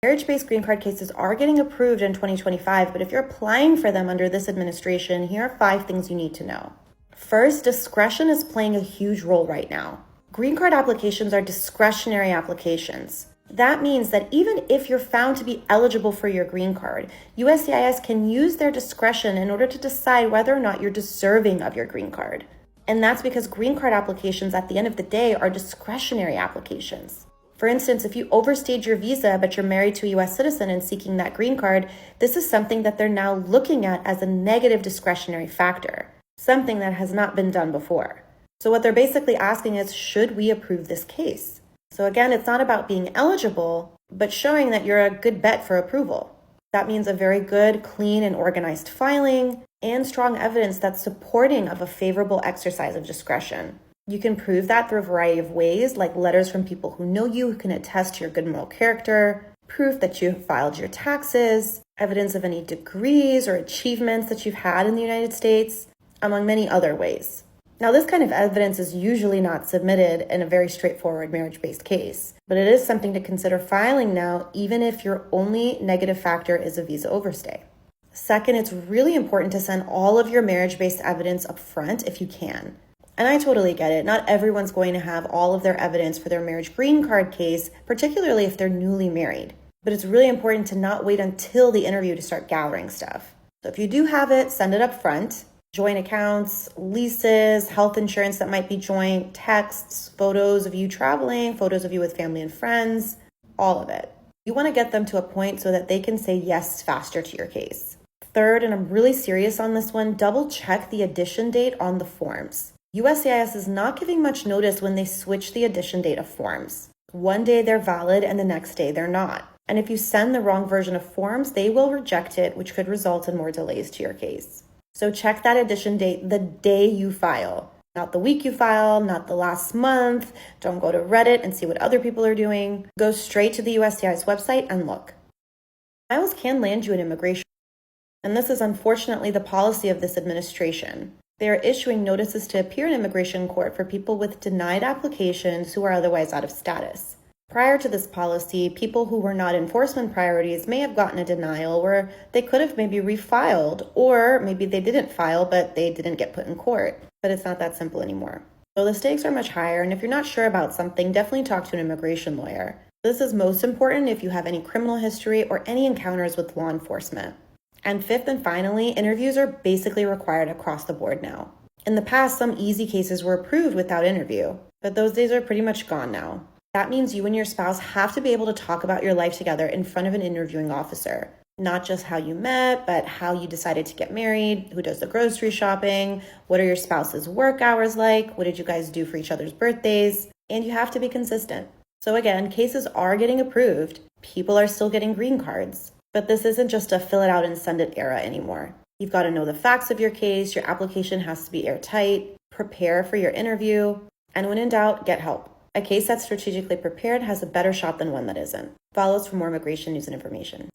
Marriage-based green card cases are getting approved in 2025, but if you're applying for them under this administration, here are 5 things you need to know. First, discretion is playing a huge role right now. Green card applications are discretionary applications. That means that even if you're found to be eligible for your green card, USCIS can use their discretion in order to decide whether or not you're deserving of your green card. And that's because green card applications at the end of the day are discretionary applications. For instance, if you overstayed your visa, but you're married to a US citizen and seeking that green card, this is something that they're now looking at as a negative discretionary factor, something that has not been done before. So what they're basically asking is, should we approve this case? So again, it's not about being eligible, but showing that you're a good bet for approval. That means a very good, clean, and organized filing, and strong evidence that's supporting of a favorable exercise of discretion. You can prove that through a variety of ways, like letters from people who know you, who can attest to your good moral character, proof that you have filed your taxes, evidence of any degrees or achievements that you've had in the United States, among many other ways. Now, this kind of evidence is usually not submitted in a very straightforward marriage-based case, but it is something to consider filing now, even if your only negative factor is a visa overstay. Second, it's really important to send all of your marriage-based evidence up front if you can. And I totally get it. Not everyone's going to have all of their evidence for their marriage green card case, particularly if they're newly married. But it's really important to not wait until the interview to start gathering stuff. So if you do have it, send it up front. Joint accounts, leases, health insurance that might be joint, texts, photos of you traveling, photos of you with family and friends, all of it. You want to get them to a point so that they can say yes faster to your case. Third, and I'm really serious on this one, double check the addition date on the forms. USCIS is not giving much notice when they switch the addition date of forms. One day they're valid and the next day they're not. And if you send the wrong version of forms, they will reject it, which could result in more delays to your case. So check that addition date the day you file, not the week you file, not the last month. Don't go to Reddit and see what other people are doing. Go straight to the USCIS website and look. Denials can land you in immigration. And this is unfortunately the policy of this administration. They are issuing notices to appear in immigration court for people with denied applications who are otherwise out of status. Prior to this policy, people who were not enforcement priorities may have gotten a denial where they could have maybe refiled, or maybe they didn't file, but they didn't get put in court. But it's not that simple anymore. So the stakes are much higher, and if you're not sure about something, definitely talk to an immigration lawyer. This is most important if you have any criminal history or any encounters with law enforcement. And fifth and finally, interviews are basically required across the board now. In the past, some easy cases were approved without interview, but those days are pretty much gone now. That means you and your spouse have to be able to talk about your life together in front of an interviewing officer. Not just how you met, but how you decided to get married, who does the grocery shopping, what are your spouse's work hours like, what did you guys do for each other's birthdays, and you have to be consistent. So again, cases are getting approved, people are still getting green cards. But this isn't just a fill it out and send it era anymore. You've got to know the facts of your case, your application has to be airtight, prepare for your interview, and when in doubt, get help. A case that's strategically prepared has a better shot than one that isn't. Follow us for more immigration news and information.